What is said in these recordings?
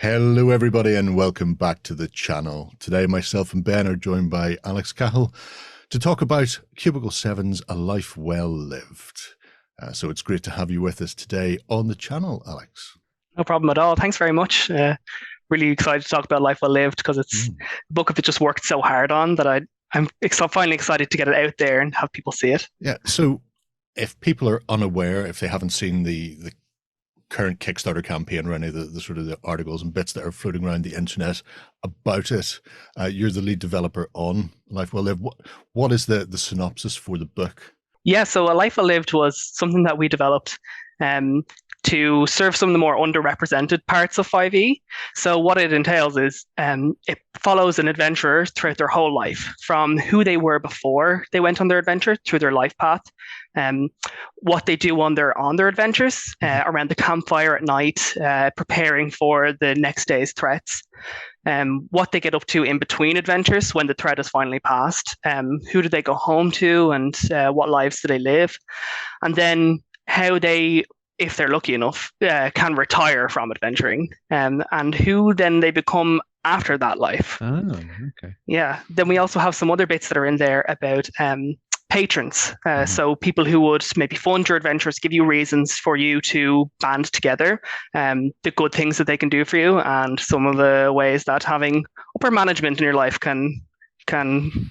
Hello, everybody, and welcome back to the channel. Today, myself and Ben are joined by Alex Cahill to talk about Cubicle 7's A Life Well Lived. So it's great to have you with us today on the channel, Alex. No problem at all. Thanks very much. Really excited to talk about Life Well Lived because it's a book that just worked so hard on that I'm finally excited to get it out there and have people see it. Yeah, so if people are unaware, if they haven't seen the current Kickstarter campaign or any of the sort of the articles and bits that are floating around the internet about it, you're the lead developer on Life Well Lived. What is the synopsis for the book? Yeah, so A Life Well Lived was something that we developed to serve some of the more underrepresented parts of 5e. So what it entails is it follows an adventurer throughout their whole life, from who they were before they went on their adventure through their life path, what they do on their adventures, around the campfire at night, preparing for the next day's threats, what they get up to in between adventures when the threat is finally passed, who do they go home to, and what lives do they live, and then how they, if they're lucky enough, can retire from adventuring, and who then they become after that life. Oh, okay. Yeah. Then we also have some other bits that are in there about patrons. So people who would maybe fund your adventures, give you reasons for you to band together, the good things that they can do for you, and some of the ways that having upper management in your life can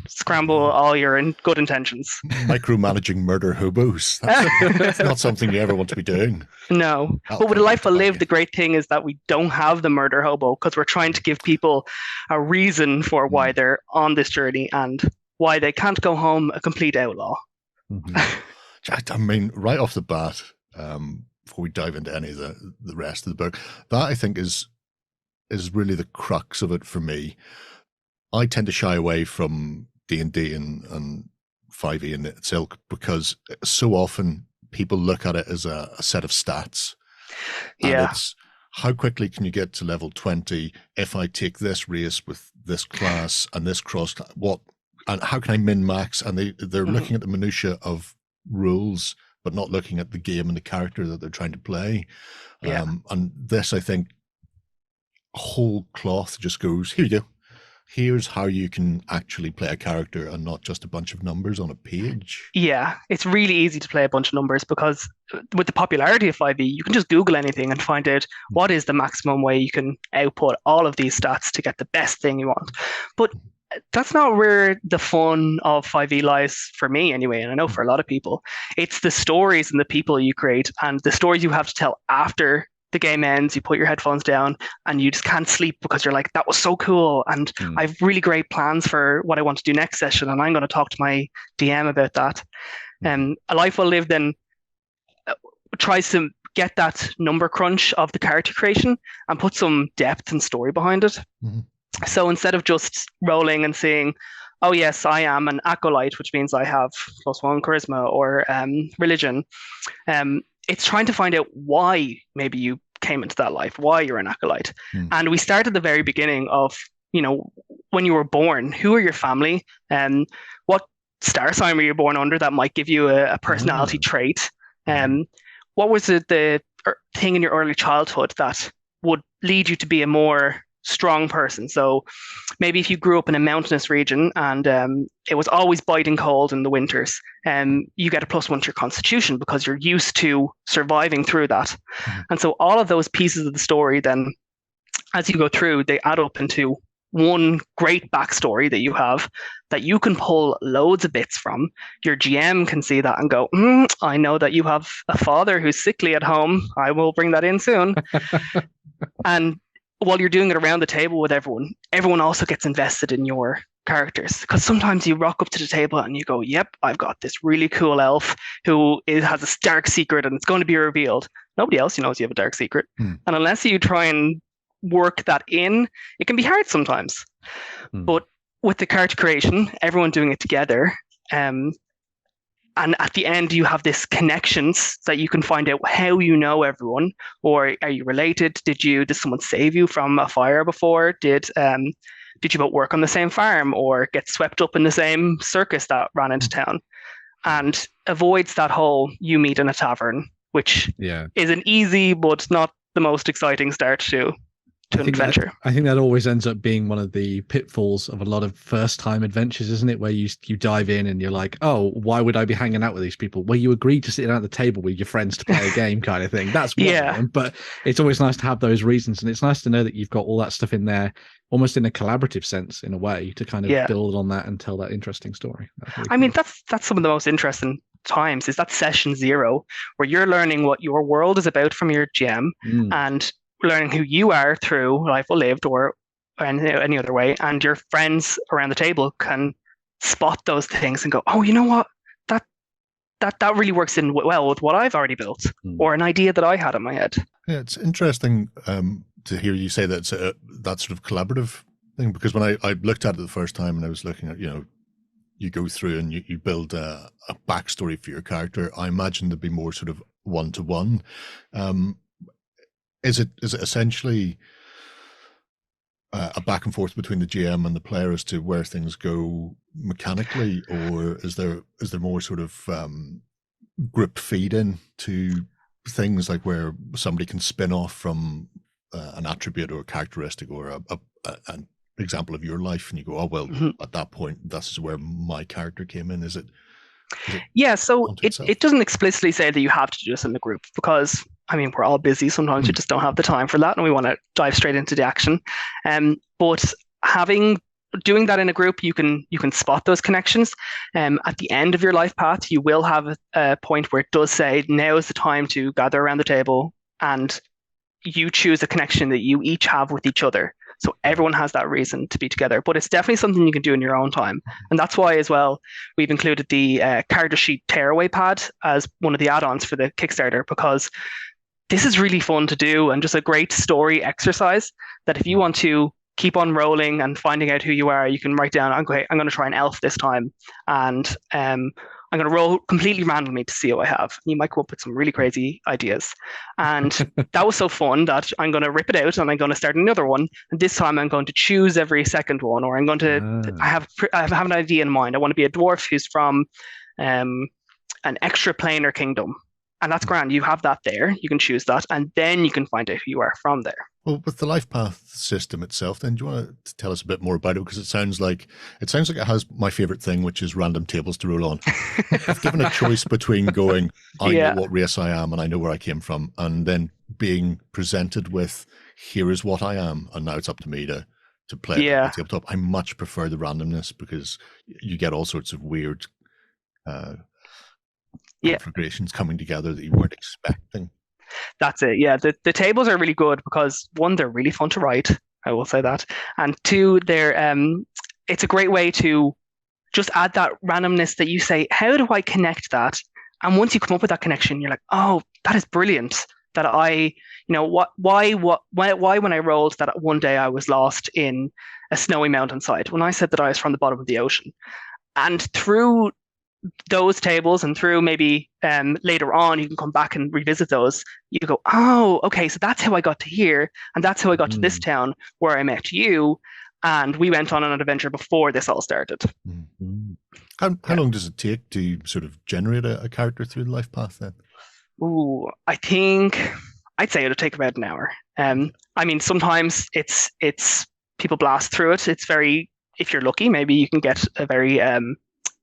scramble all your good intentions. Micromanaging murder hobos. That's not something you ever want to be doing. No. But with A Life Well Lived, the great thing is that we don't have the murder hobo, because we're trying to give people a reason for why they're on this journey and why they can't go home a complete outlaw. I mean, right off the bat, before we dive into any of the rest of the book, that I think is really the crux of it for me. I tend to shy away from D&D and 5e in itself because so often people look at it as a set of stats. And it's how quickly can you get to level 20 if I take this race with this class and this cross, and how can I min-max? And they're looking at the minutiae of rules, but not looking at the game and the character that they're trying to play. And this, I think, whole cloth just goes, here you go. Here's how you can actually play a character and not just a bunch of numbers on a page. Yeah, it's really easy to play a bunch of numbers because with the popularity of 5e, you can just Google anything and find out what is the maximum way you can output all of these stats to get the best thing you want. But that's not where the fun of 5e lies for me anyway, and I know for a lot of people. It's the stories and the people you create and the stories you have to tell after the game ends. You put your headphones down and you just can't sleep because you're like, that was so cool, and I have really great plans for what I want to do next session, and I'm going to talk to my DM about that. A Life Well Lived then tries to get that number crunch of the character creation and put some depth and story behind it. So instead of just rolling and saying, oh yes, I am an acolyte, which means I have +1 charisma or religion, it's trying to find out why maybe you came into that life, why you're an acolyte. And we start at the very beginning of, when you were born, who are your family, and what star sign were you born under that might give you a personality trait. What was the thing in your early childhood that would lead you to be a more strong person? So maybe if you grew up in a mountainous region and it was always biting cold in the winters, you get a +1 to your constitution because you're used to surviving through that. And so all of those pieces of the story then, as you go through, they add up into one great backstory that you have that you can pull loads of bits from. Your GM can see that and go, I know that you have a father who's sickly at home. I will bring that in soon. And while you're doing it around the table with everyone also gets invested in your characters, because sometimes you rock up to the table and you go, yep, I've got this really cool elf who has a dark secret and it's going to be revealed. Nobody else knows you have a dark secret. And unless you try and work that in, it can be hard sometimes. But with the character creation, everyone doing it together, and at the end, you have this connections that you can find out how you know everyone, or are you related? Did someone save you from a fire before? Did you both work on the same farm or get swept up in the same circus that ran into town? And avoids that whole you meet in a tavern, which is an easy but not the most exciting start to to an adventure. I think that always ends up being one of the pitfalls of a lot of first time adventures, isn't it? Where you dive in and you're like, oh, why would I be hanging out with these people? Well, you agreed to sit down at the table with your friends to play a game, kind of thing. That's one of them. But it's always nice to have those reasons, and it's nice to know that you've got all that stuff in there, almost in a collaborative sense, in a way, to kind of build on that and tell that interesting story. Really cool. mean, that's some of the most interesting times, is that session 0 where you're learning what your world is about from your GM and learning who you are through life well lived or any other way, and your friends around the table can spot those things and go, oh, you know what, that really works in well with what I've already built or an idea that I had in my head. Yeah, it's interesting to hear you say that it's that sort of collaborative thing, because when I looked at it the first time and I was looking at, you go through and you build a backstory for your character, I imagine there'd be more sort of one-to-one. Is it essentially a back and forth between the GM and the player as to where things go mechanically, or is there more sort of group feed in to things, like where somebody can spin off from an attribute or a characteristic or an example of your life, and you go, oh well, at that point this is where my character came in? Is it so it doesn't explicitly say that you have to do this in the group, because I mean, we're all busy. Sometimes we just don't have the time for that and we want to dive straight into the action. But doing that in a group, you can spot those connections. At the end of your life path, you will have a point where it does say, now is the time to gather around the table, and you choose a connection that you each have with each other. So everyone has that reason to be together, but it's definitely something you can do in your own time. And that's why as well, we've included the character sheet tearaway pad as one of the add-ons for the Kickstarter, because this is really fun to do and just a great story exercise that if you want to keep on rolling and finding out who you are, you can write down, okay, I'm going to try an elf this time, and I'm going to roll completely randomly to see what I have. You might come up with some really crazy ideas. And that was so fun that I'm going to rip it out and I'm going to start another one. And this time I'm going to choose every second one, or I'm going to, I have an idea in mind. I want to be a dwarf who's from an extra planar kingdom. And that's grand. You have that there. You can choose that. And then you can find out who you are from there. Well, with the life path system itself, then, do you want to tell us a bit more about it? Because it sounds like it has my favorite thing, which is random tables to roll on. If given a choice between going, I know what race I am and I know where I came from, and then being presented with, here is what I am, and now it's up to me to play it on the tabletop, I much prefer the randomness, because you get all sorts of weird configurations coming together that you weren't expecting. That's it. Yeah, the tables are really good because, one, they're really fun to write. I will say that, and two, they're it's a great way to just add that randomness that you say, how do I connect that? And once you come up with that connection, you're like, oh, that is brilliant. That why when I rolled that one day I was lost in a snowy mountainside, when I said that I was from the bottom of the ocean, and through those tables and through maybe later on you can come back and revisit those, you go, oh, okay, so that's how I got to here, and that's how I got to this town where I met you, and we went on an adventure before this all started. How long does it take to sort of generate a character through the life path then? I think I'd say it'll take about an hour. I mean, sometimes it's people blast through it. It's very, if you're lucky, maybe you can get a very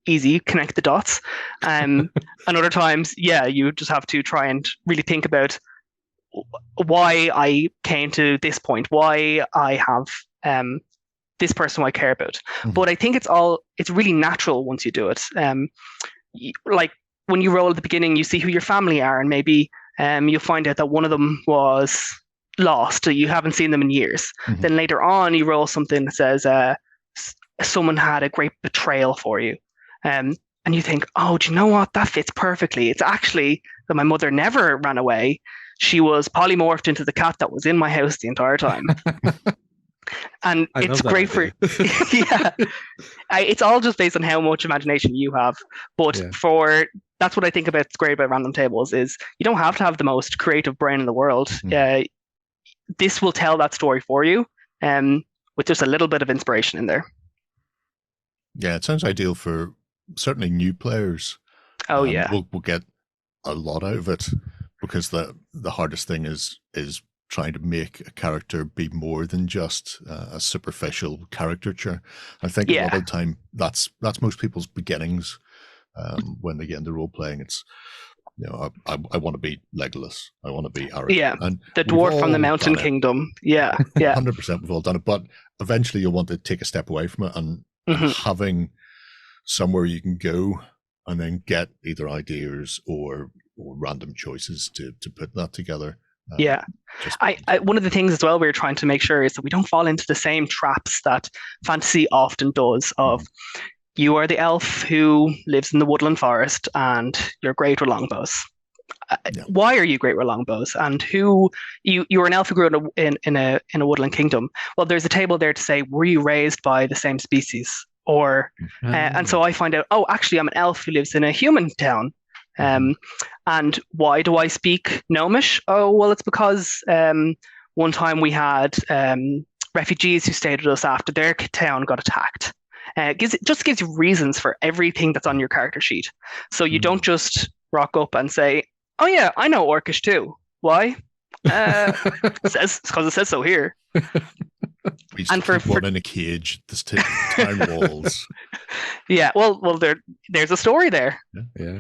easy connect the dots, and other times you just have to try and really think about why I came to this point, why I have this person who I care about. But I think it's really natural once you do it. Like when you roll at the beginning, you see who your family are, and maybe you'll find out that one of them was lost, you haven't seen them in years. Then later on you roll something that says someone had a great betrayal for you. And you think, oh, do you know what? That fits perfectly. It's actually that my mother never ran away. She was polymorphed into the cat that was in my house the entire time. And it's great for, it's all just based on how much imagination you have. But that's what I think about, it's great about random tables, is you don't have to have the most creative brain in the world. This will tell that story for you with just a little bit of inspiration in there. Yeah, it sounds ideal for certainly new players. We'll get a lot out of it, because the hardest thing is trying to make a character be more than just a superficial caricature. I think a lot of the time that's most people's beginnings when they get into role playing. It's, I want to be Legolas. I want to be Aragorn. Yeah, and the dwarf from the Mountain Kingdom. Yeah, yeah. 100% we've all done it, but eventually you'll want to take a step away from it and having somewhere you can go and then get either ideas or random choices to put that together. One of the things as well we're trying to make sure is that we don't fall into the same traps that fantasy often does of you are the elf who lives in the woodland forest and you're great with longbows. Why are you great with longbows? And you're an elf who grew up in a woodland kingdom. Well, there's a table there to say, were you raised by the same species? Or and so I find out, oh, actually I'm an elf who lives in a human town. And why do I speak Gnomish? Oh, well, it's because one time we had refugees who stayed with us after their town got attacked. It just gives you reasons for everything that's on your character sheet. So you don't just rock up and say, oh yeah, I know Orcish too. Why? It's because it says so here. And for one in a cage, this town walls. Yeah, well, there's a story there. Yeah.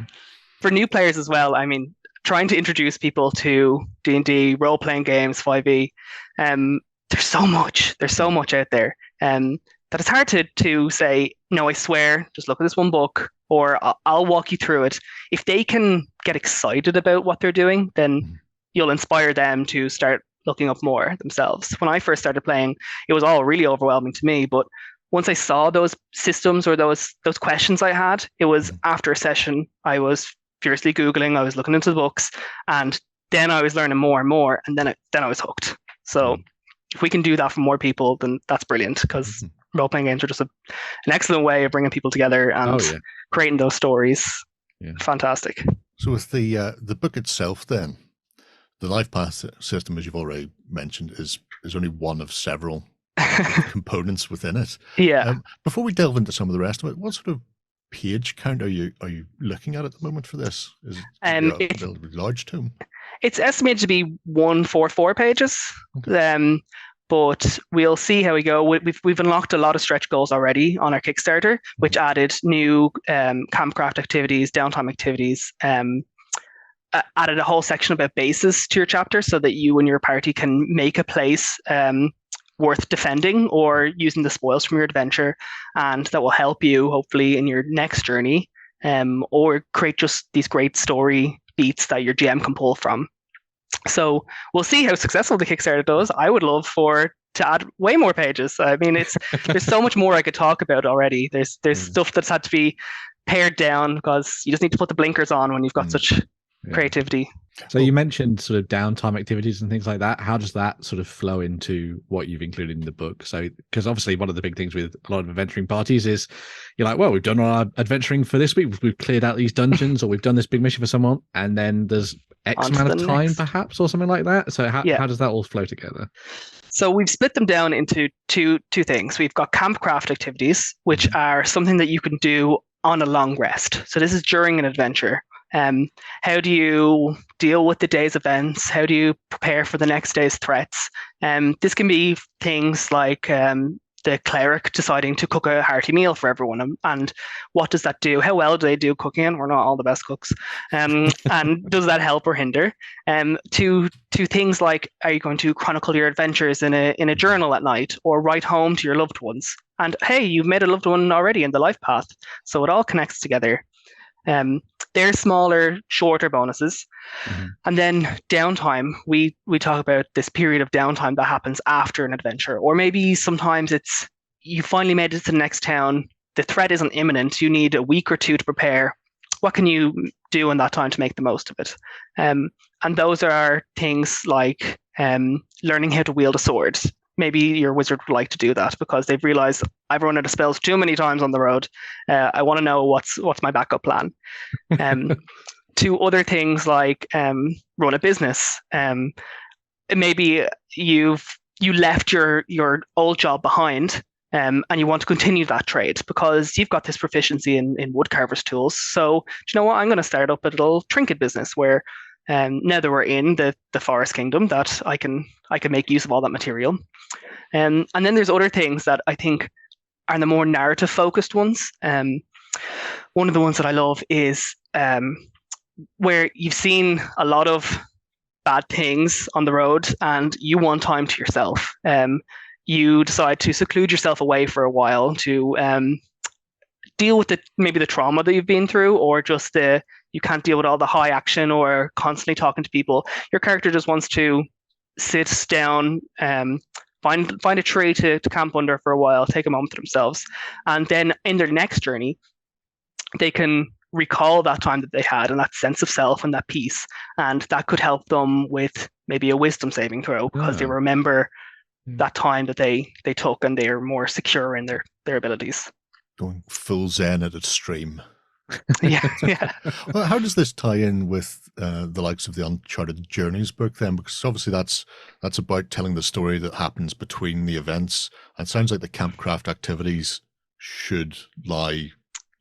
For new players as well, I mean, trying to introduce people to D&D, role-playing games, 5e, there's so much out there. That it's hard to say, no, I swear, just look at this one book, or I'll walk you through it. If they can get excited about what they're doing, then you'll inspire them to start looking up more themselves. When I first started playing, it was all really overwhelming to me, but once I saw those systems or those questions I had, it was after a session, I was furiously Googling, I was looking into the books, and then I was learning more and more, and then I was hooked. So if we can do that for more people, then that's brilliant, because role-playing games are just an excellent way of bringing people together and creating those stories. Yeah. Fantastic. So with the book itself then, the life path system, as you've already mentioned, is only one of several components within it. Yeah. Before we delve into some of the rest of it, what sort of page count are you looking at the moment for this? Is it a large tome? It's estimated to be 144 pages. Okay. But we'll see how we go. We've unlocked a lot of stretch goals already on our Kickstarter, which added new campcraft activities, downtime activities, added a whole section about bases to your chapter so that you and your party can make a place worth defending or using the spoils from your adventure, and that will help you hopefully in your next journey, or create just these great story beats that your GM can pull from. So we'll see how successful the Kickstarter does. I would love to add way more pages. I mean, there's so much more I could talk about already. There's stuff that's had to be pared down because you just need to put the blinkers on when you've got such creativity. So you mentioned sort of downtime activities and things like that. How does that sort of flow into what you've included in the book? So, because obviously one of the big things with a lot of adventuring parties is you're like, well, we've done our adventuring for this week. We've cleared out these dungeons or we've done this big mission for someone. And then there's X amount of time perhaps or something like that. So how does that all flow together? So we've split them down into two things. We've got campcraft activities, which are something that you can do on a long rest. So this is during an adventure. How do you deal with the day's events? How do you prepare for the next day's threats? This can be things like the cleric deciding to cook a hearty meal for everyone, and what does that do? How well do they do cooking? We're not all the best cooks, and does that help or hinder? To things like, are you going to chronicle your adventures in a journal at night, or write home to your loved ones? And hey, you've made a loved one already in the life path, so it all connects together. They're smaller, shorter bonuses. And then downtime, we talk about this period of downtime that happens after an adventure, or maybe sometimes it's you finally made it to the next town, the threat isn't imminent, you need a week or two to prepare. What can you do in that time to make the most of it? And those are things like learning how to wield a sword. Maybe your wizard would like to do that because they've realized I've run out of spells too many times on the road. I want to know what's my backup plan. To other things like run a business. Maybe you left your old job behind and you want to continue that trade because you've got this proficiency in woodcarver's tools. So do you know what? I'm going to start up a little trinket business where now that we're in the Forest Kingdom, that I can make use of all that material. And then there's other things that I think are the more narrative focused ones. One of the ones that I love is where you've seen a lot of bad things on the road and you want time to yourself. You decide to seclude yourself away for a while to deal with maybe the trauma that you've been through, or just you can't deal with all the high action or constantly talking to people. Your character just wants to sit down, find a tree to camp under for a while, take a moment to themselves, and then in their next journey, they can recall that time that they had and that sense of self and that peace, and that could help them with maybe a wisdom saving throw because they remember that time that they took, and they're more secure in their abilities. Going full Zen at its stream. Yeah. Well, how does this tie in with the likes of the Uncharted Journeys book then? Because obviously that's about telling the story that happens between the events. And it sounds like the campcraft activities should lie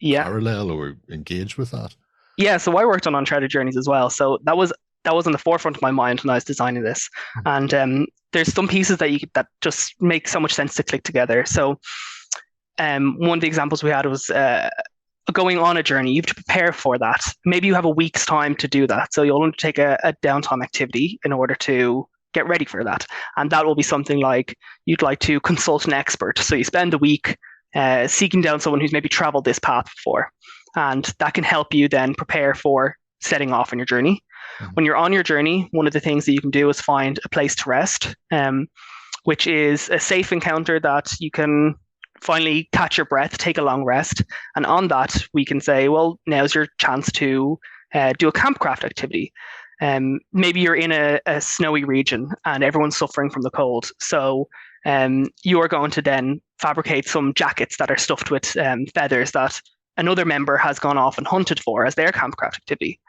parallel or engage with that. Yeah, so I worked on Uncharted Journeys as well. So that was on the forefront of my mind when I was designing this. And there's some pieces that just make so much sense to click together. So one of the examples we had was going on a journey. You have to prepare for that. Maybe you have a week's time to do that. So you'll undertake a downtime activity in order to get ready for that. And that will be something like you'd like to consult an expert. So you spend a week seeking down someone who's maybe traveled this path before. And that can help you then prepare for setting off on your journey. When you're on your journey, one of the things that you can do is find a place to rest, which is a safe encounter that you can finally catch your breath, take a long rest. And on that, we can say, well, now's your chance to do a campcraft activity. Maybe you're in a snowy region and everyone's suffering from the cold. So you are going to then fabricate some jackets that are stuffed with feathers that another member has gone off and hunted for as their campcraft activity.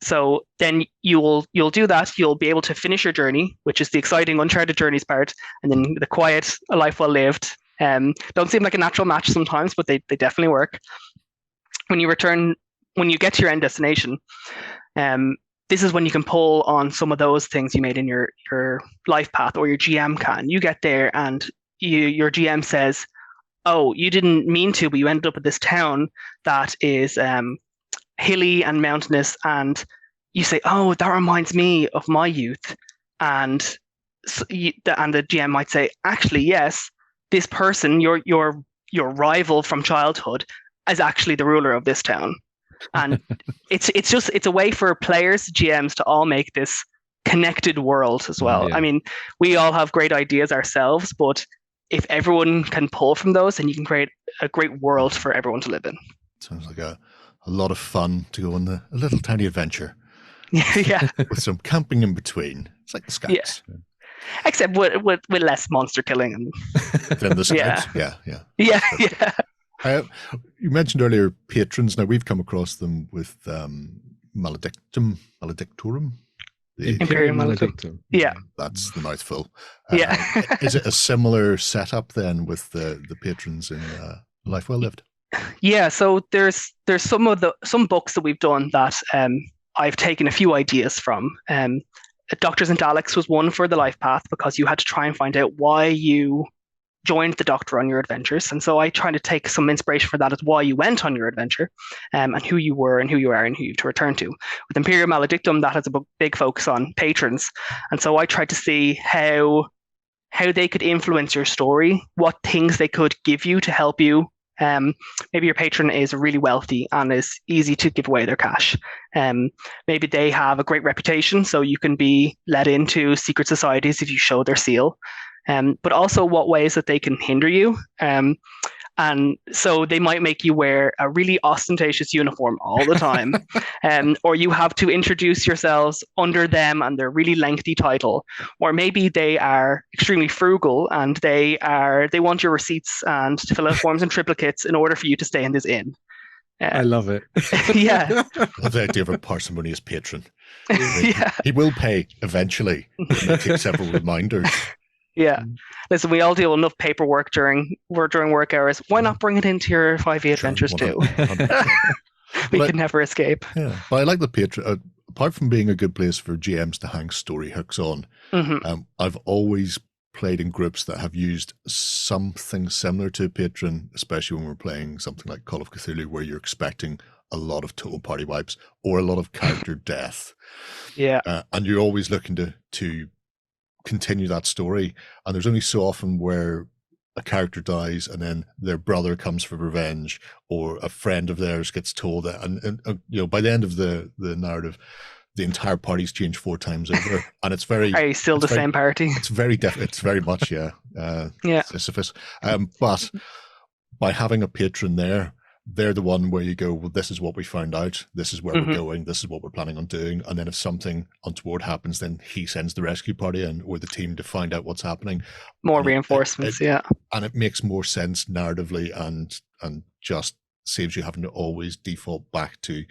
So then you'll do that. You'll be able to finish your journey, which is the exciting Uncharted Journeys part, and then the quiet, a life well lived. Don't seem like a natural match sometimes, but they definitely work. When you get to your end destination, this is when you can pull on some of those things you made in your life path, or your GM can. You get there and your GM says, oh, you didn't mean to, but you ended up at this town that is hilly and mountainous, and you say, oh, that reminds me of my youth. And the GM might say, actually, yes, this person, your rival from childhood, is actually the ruler of this town. And it's a way for players, GMs, to all make this connected world as well. Yeah. I mean, we all have great ideas ourselves, but if everyone can pull from those, then you can create a great world for everyone to live in. Sounds like a lot of fun to go on a little tiny adventure. Yeah. With some camping in between. It's like the Scouts. Yeah. Except with less monster killing. Than the Scouts. Yeah. You mentioned earlier patrons. Now, we've come across them with Maledictorum. Imperium Maledictum. Yeah. That's the mouthful. Yeah. Is it a similar setup then with the patrons in Life Well Lived? Yeah, so there's some books that we've done that I've taken a few ideas from. Doctors and Daleks was one for the life path, because you had to try and find out why you joined the Doctor on your adventures. And so I try to take some inspiration for that as why you went on your adventure, and who you were and who you are and who you to return to. With Imperium Maledictum, that has a big focus on patrons. And so I tried to see how they could influence your story, what things they could give you to help you. Maybe your patron is really wealthy and is easy to give away their cash. Maybe they have a great reputation, so you can be let into secret societies if you show their seal. But also what ways that they can hinder you. And so they might make you wear a really ostentatious uniform all the time, or you have to introduce yourselves under them and their really lengthy title. Or maybe they are extremely frugal and they want your receipts and to fill out forms in triplicates in order for you to stay in this inn. I love it. Yeah. I love the idea of a parsimonious patron. Yeah. He will pay eventually. It may take several reminders. Yeah. Listen, we all deal with enough paperwork during work hours. Why not bring it into your 5e adventures too? We can never escape. Yeah. But I like the apart from being a good place for GMs to hang story hooks on, I've always played in groups that have used something similar to a patron, especially when we're playing something like Call of Cthulhu, where you're expecting a lot of total party wipes or a lot of character death. Yeah. And you're always looking to continue that story. And there's only so often where a character dies and then their brother comes for revenge, or a friend of theirs gets told that, and by the end of the narrative, the entire party's changed 4 times over, and it's very. Are you still the same party? It's very it's very much Sisyphus. But by having a patron there, they're the one where you go, well, this is what we found out, this is where we're going, this is what we're planning on doing, and then if something untoward happens, then he sends the rescue party in, or the team, to find out what's happening. More reinforcements, and it makes more sense narratively, and just saves you having to always default back to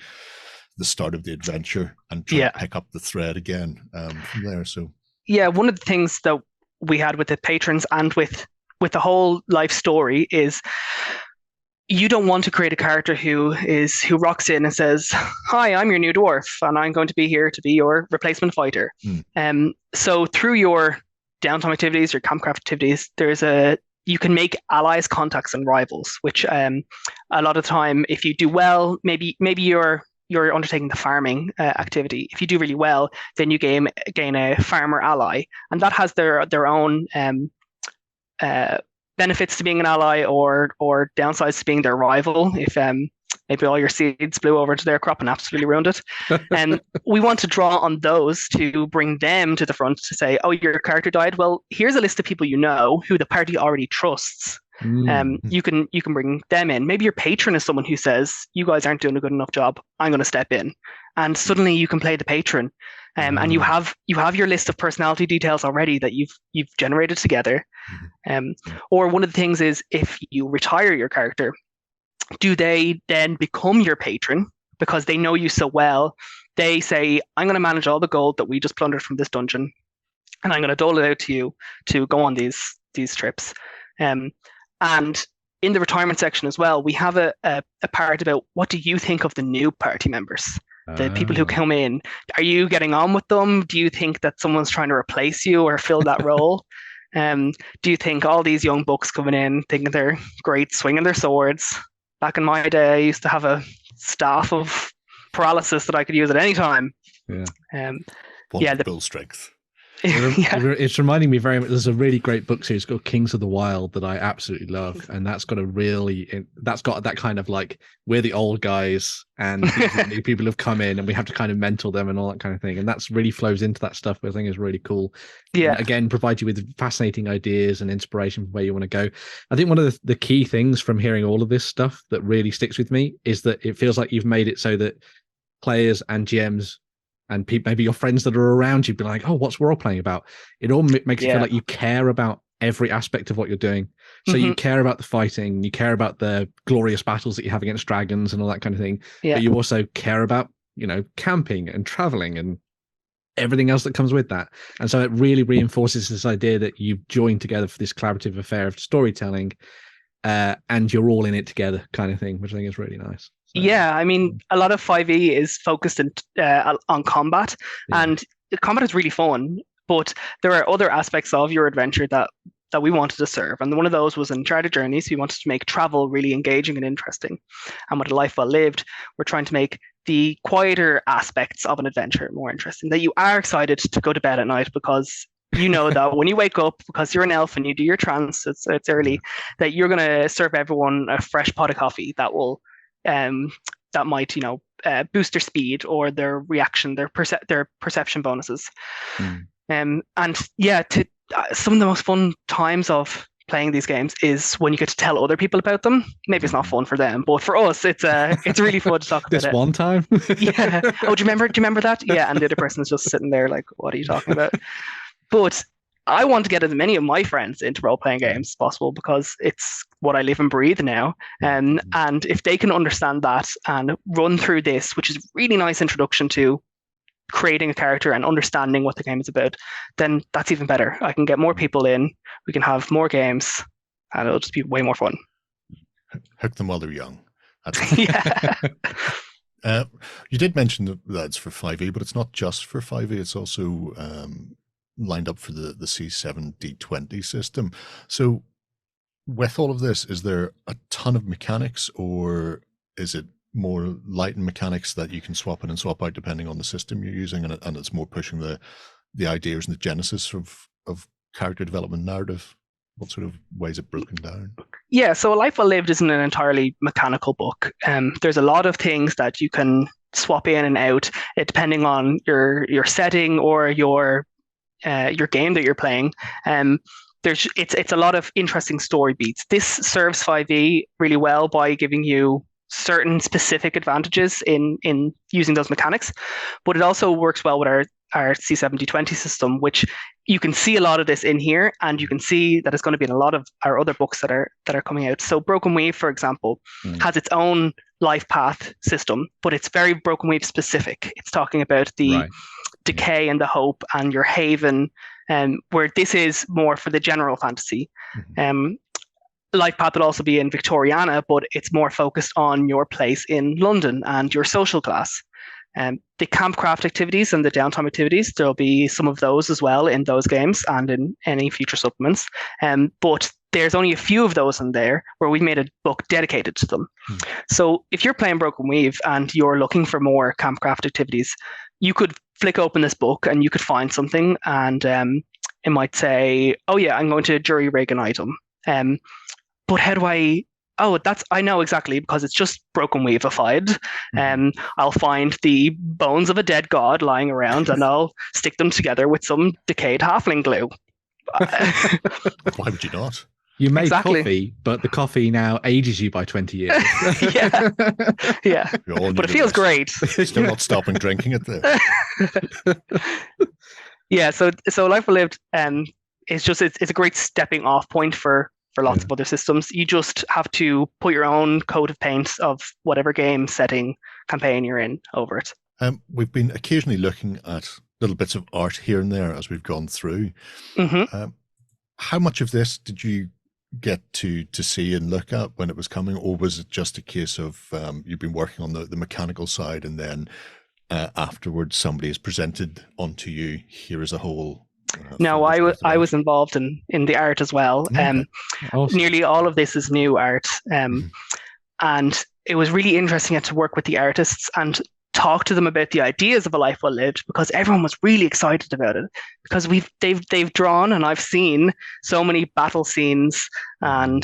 the start of the adventure and try to pick up the thread again from there. So one of the things that we had with the patrons and with the whole life story is, you don't want to create a character who rocks in and says, "Hi, I'm your new dwarf, and I'm going to be here to be your replacement fighter." So through your downtime activities, your campcraft activities, you can make allies, contacts, and rivals. Which a lot of the time, if you do well, maybe you're undertaking the farming activity. If you do really well, then you gain a farmer ally, and that has their own benefits to being an ally, or downsides to being their rival. If maybe all your seeds blew over to their crop and absolutely ruined it. And we want to draw on those to bring them to the front to say, oh, your character died. Well, here's a list of people who the party already trusts. You can bring them in. Maybe your patron is someone who says, you guys aren't doing a good enough job, I'm going to step in. And suddenly you can play the patron. And you have your list of personality details already that you've generated together. Or one of the things is, if you retire your character, do they then become your patron because they know you so well? They say, I'm going to manage all the gold that we just plundered from this dungeon, and I'm going to dole it out to you to go on these trips. And in the retirement section as well, we have a part about, what do you think of the new party members? The people who come in, are you getting on with them? Do you think that someone's trying to replace you or fill that role? Do you think all these young bucks coming in thinking they're great, swinging their swords? Back in my day, I used to have a staff of paralysis that I could use at any time. Build strength. It's reminding me very much. There's a really great book series called Kings of the Wild that I absolutely love, and that's got that kind of like, we're the old guys and new people have come in and we have to kind of mentor them and all that kind of thing, and that's really flows into that stuff, which I think is really cool. And again, provide you with fascinating ideas and inspiration for where you want to go. I think one of the key things from hearing all of this stuff that really sticks with me is that it feels like you've made it so that players and GMs and maybe your friends that are around you be like, oh, what's role playing about? It all makes you feel like you care about every aspect of what you're doing. So you care about the fighting, you care about the glorious battles that you have against dragons and all that kind of thing. But you also care about, camping and traveling and everything else that comes with that. And so it really reinforces this idea that you've joined together for this collaborative affair of storytelling, and you're all in it together kind of thing, which I think is really nice. So, I mean, a lot of 5e is focused on combat, and combat is really fun, but there are other aspects of your adventure that we wanted to serve. And one of those was Uncharted Journeys. We wanted to make travel really engaging and interesting. And with A Life Well Lived, we're trying to make the quieter aspects of an adventure more interesting, that you are excited to go to bed at night because you know that when you wake up, because you're an elf and you do your trance, it's early, that you're going to serve everyone a fresh pot of coffee that will that might boost their speed or their reaction, their perception bonuses. And some of the most fun times of playing these games is when you get to tell other people about them. Maybe it's not fun for them, but for us, it's really fun to talk about this it. One time. Oh, do you remember that? Yeah, and the other person is just sitting there like, what are you talking about? But I want to get as many of my friends into role-playing games as possible because it's what I live and breathe now. And if they can understand that and run through this, which is a really nice introduction to creating a character and understanding what the game is about, then that's even better. I can get more people in, we can have more games, and it'll just be way more fun. Hook them while they're young. You did mention that it's for 5e, but it's not just for 5e. It's also lined up for the C7D20 system. So with all of this, is there a ton of mechanics, or is it more light in mechanics that you can swap in and swap out depending on the system you're using, and it's more pushing the ideas and the genesis of character development narrative? What sort of ways it broken down? Yeah, so A Life Well Lived isn't an entirely mechanical book. There's a lot of things that you can swap in and out, depending on your setting or your game that you're playing. It's a lot of interesting story beats. This serves 5e really well by giving you certain specific advantages in using those mechanics, but it also works well with our C7D20 system, which you can see a lot of this in here, and you can see that it's going to be in a lot of our other books that are coming out. So Broken Weave, for example, has its own life path system, but it's very Broken Weave specific. It's talking about the decay and the hope and your haven, where this is more for the general fantasy. Life path would also be in Victoriana, but it's more focused on your place in London and your social class. The campcraft activities and the downtime activities, there'll be some of those as well in those games and in any future supplements. But there's only a few of those in there where we've made a book dedicated to them. So if you're playing Broken Weave and you're looking for more campcraft activities, you could flick open this book and you could find something, and it might say, oh yeah, I'm going to jury rig an item. But how do I... Oh, I know exactly, because it's just Broken Weave-ified. I'll find the bones of a dead god lying around and I'll stick them together with some decayed halfling glue. Why would you not? You made coffee, but the coffee now ages you by 20 years. yeah. But it feels great. Still not stopping drinking it there. Yeah, so Life Well Lived it's a great stepping off point for lots of other systems. You just have to put your own coat of paint of whatever game, setting, campaign you're in over it. We've been occasionally looking at little bits of art here and there as we've gone through. How much of this did you get to see and look at when it was coming, or was it just a case of you've been working on the mechanical side, and then afterwards somebody has presented onto you, here is a whole... No, I was involved in the art as well. Awesome. Nearly all of this is new art, and it was really interesting to work with the artists and talk to them about the ideas of A Life Well Lived, because everyone was really excited about it, because they've drawn, and I've seen so many battle scenes and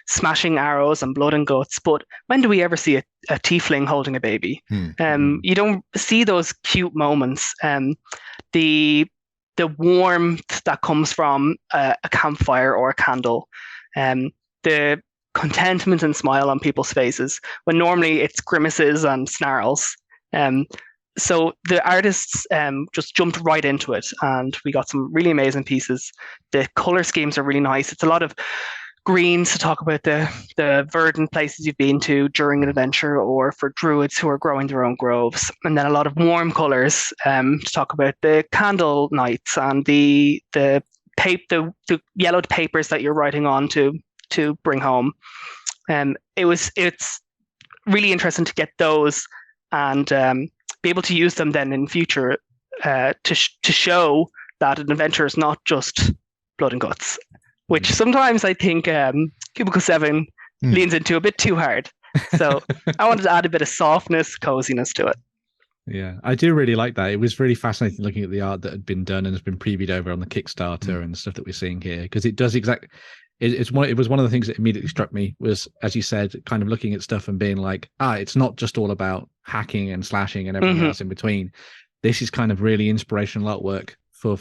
smashing arrows and blood and guts, but when do we ever see a tiefling holding a baby? You don't see those cute moments. The warmth that comes from a campfire or a candle, the contentment and smile on people's faces, when normally it's grimaces and snarls. So the artists just jumped right into it, and we got some really amazing pieces. The color schemes are really nice. It's a lot of greens to talk about the verdant places you've been to during an adventure, or for druids who are growing their own groves, and then a lot of warm colors to talk about the candle nights and the yellowed papers that you're writing on to bring home. It's really interesting to get those and be able to use them then in future to show that an adventure is not just blood and guts, which sometimes I think Cubicle 7 leans into a bit too hard. So I wanted to add a bit of softness, coziness to it. Yeah, I do really like that. It was really fascinating looking at the art that had been done and has been previewed over on the Kickstarter and the stuff that we're seeing here, because it does exactly... It was one of the things that immediately struck me was, as you said, kind of looking at stuff and being like, it's not just all about hacking and slashing and everything else in between. This is kind of really inspirational artwork for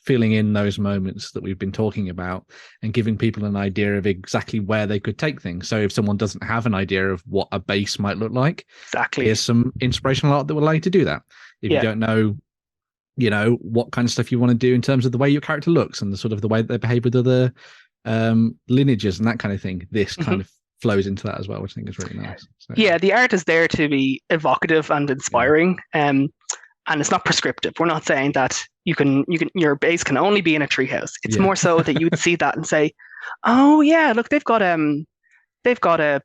filling in those moments that we've been talking about and giving people an idea of exactly where they could take things. So if someone doesn't have an idea of what a base might look like, here's some inspirational art that will allow you to do that. If you don't know, what kind of stuff you want to do in terms of the way your character looks and the sort of the way that they behave with other lineages and that kind of thing, this kind of flows into that as well, which I think is really nice. So, yeah, the art is there to be evocative and inspiring, and it's not prescriptive. We're not saying that your base can only be in a treehouse. It's more so that you would see that and say, oh yeah, look, they've got a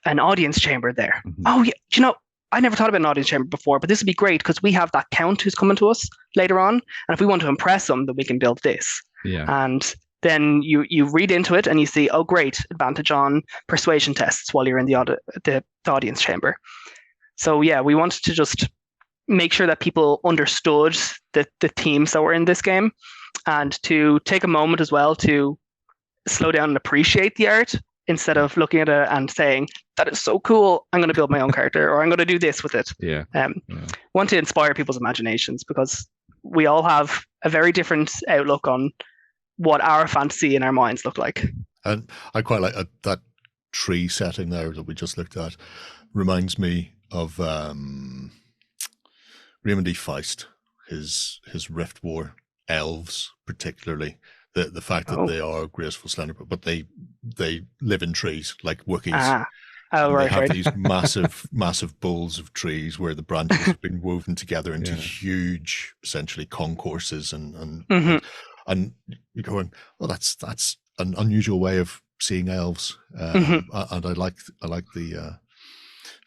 an audience chamber there. Mhm. Oh, yeah. Do you know, I never thought about an audience chamber before, but this would be great because we have that count who's coming to us later on. And if we want to impress them, then we can build this. Yeah. And then you read into it and you see, oh, great, advantage on persuasion tests while you're in the audience chamber. So yeah, we wanted to just make sure that people understood the themes that were in this game, and to take a moment as well to slow down and appreciate the art instead of looking at it and saying, that is so cool, I'm going to build my own character, or I'm going to do this with it. Yeah. Want to inspire people's imaginations, because we all have a very different outlook on what our fantasy in our minds look like. And I quite like that tree setting there that we just looked at. Reminds me of Raymond E. Feist, his Rift War elves, particularly. The fact that they are graceful, slender, but they live in trees like Wookiees. They have these massive boles of trees where the branches have been woven together into huge, essentially, concourses, and you're going, well, that's an unusual way of seeing elves, and I like the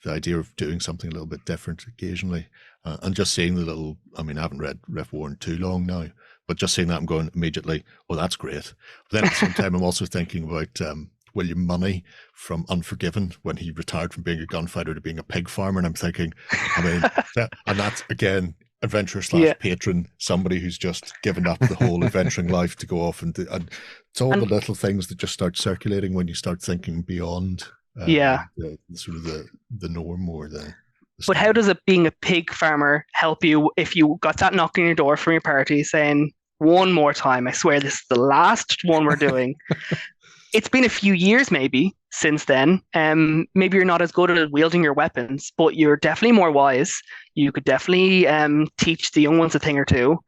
idea of doing something a little bit different occasionally, and just seeing the little. I mean, I haven't read Rift War in too long now, but just seeing that, I'm going immediately, well, that's great. But then at the same time, I'm also thinking about William Money from Unforgiven, when he retired from being a gunfighter to being a pig farmer. And I'm thinking, I mean, and that's, again, adventurer / patron, somebody who's just given up the whole adventuring life to go off and it's all the little things that just start circulating when you start thinking beyond the sort of the norm or the But how does it, being a pig farmer, help you if you got that knock on your door from your party saying, one more time, I swear this is the last one we're doing? It's been a few years maybe since then. Maybe you're not as good at wielding your weapons, but you're definitely more wise. You could definitely teach the young ones a thing or two.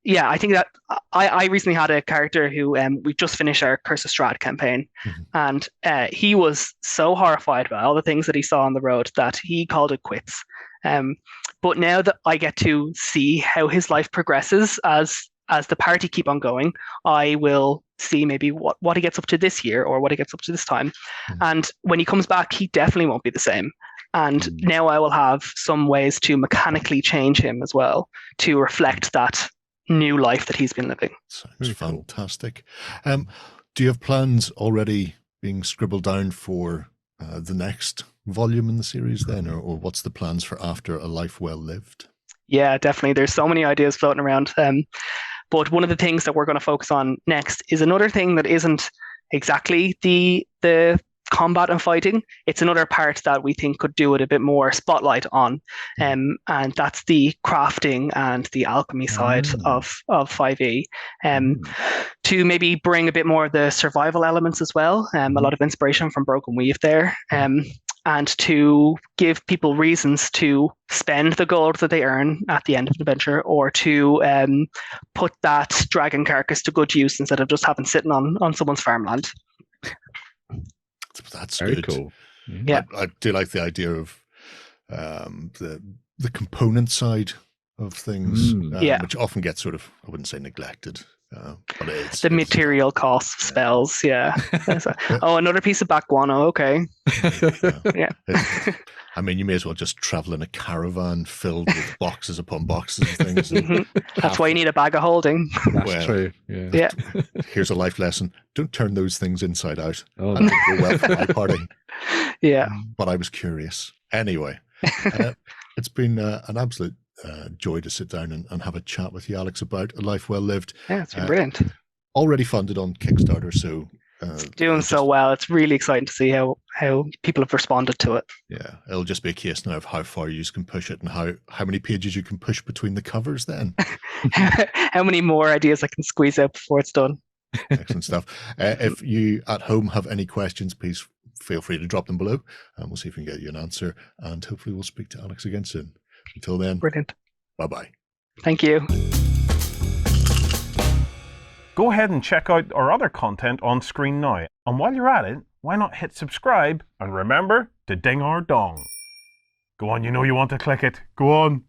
Yeah, I think that I recently had a character who we just finished our Curse of Strahd campaign, and he was so horrified by all the things that he saw on the road that he called it quits. But now that I get to see how his life progresses as the party keep on going, I will see maybe what he gets up to this year or what he gets up to this time. And when he comes back, he definitely won't be the same. And now I will have some ways to mechanically change him as well to reflect that new life that he's been living. Sounds fantastic. Do you have plans already being scribbled down for the next volume in the series then, or what's the plans for after A Life Well Lived? Yeah, definitely. There's so many ideas floating around. But one of the things that we're going to focus on next is another thing that isn't exactly the combat and fighting. It's another part that we think could do it a bit more spotlight on, and that's the crafting and the alchemy side of 5e, to maybe bring a bit more of the survival elements as well, a lot of inspiration from Broken Weave there, and to give people reasons to spend the gold that they earn at the end of the adventure, or to put that dragon carcass to good use instead of just having sitting on someone's farmland. That's very good. Cool. Yeah, I do like the idea of the component side of things, which often gets sort of, I wouldn't say neglected, but it's the material costs of spells. Yeah. Another piece of back guano. Okay. Yeah. I mean, you may as well just travel in a caravan filled with boxes upon boxes of things. And that's why you need a bag of holding. That's true. Yeah. Here's a life lesson: don't turn those things inside out. Oh, no. Go well for my party. Yeah. But I was curious. Anyway, it's been an absolute joy to sit down and have a chat with you, Alex, about A Life Well Lived. Yeah, it's been brilliant. Already funded on Kickstarter, so it's doing so well. It's really exciting to see how people have responded to it. Yeah, it'll just be a case now of how far you can push it and how many pages you can push between the covers then. How many more ideas I can squeeze out before it's done. Excellent stuff. If you at home have any questions, please feel free to drop them below, and we'll see if we can get you an answer, and hopefully we'll speak to Alex again soon. Until then, brilliant. Bye-bye. Thank you. Go ahead and check out our other content on screen now. And while you're at it, why not hit subscribe and remember to ding our dong. Go on, you know you want to click it. Go on.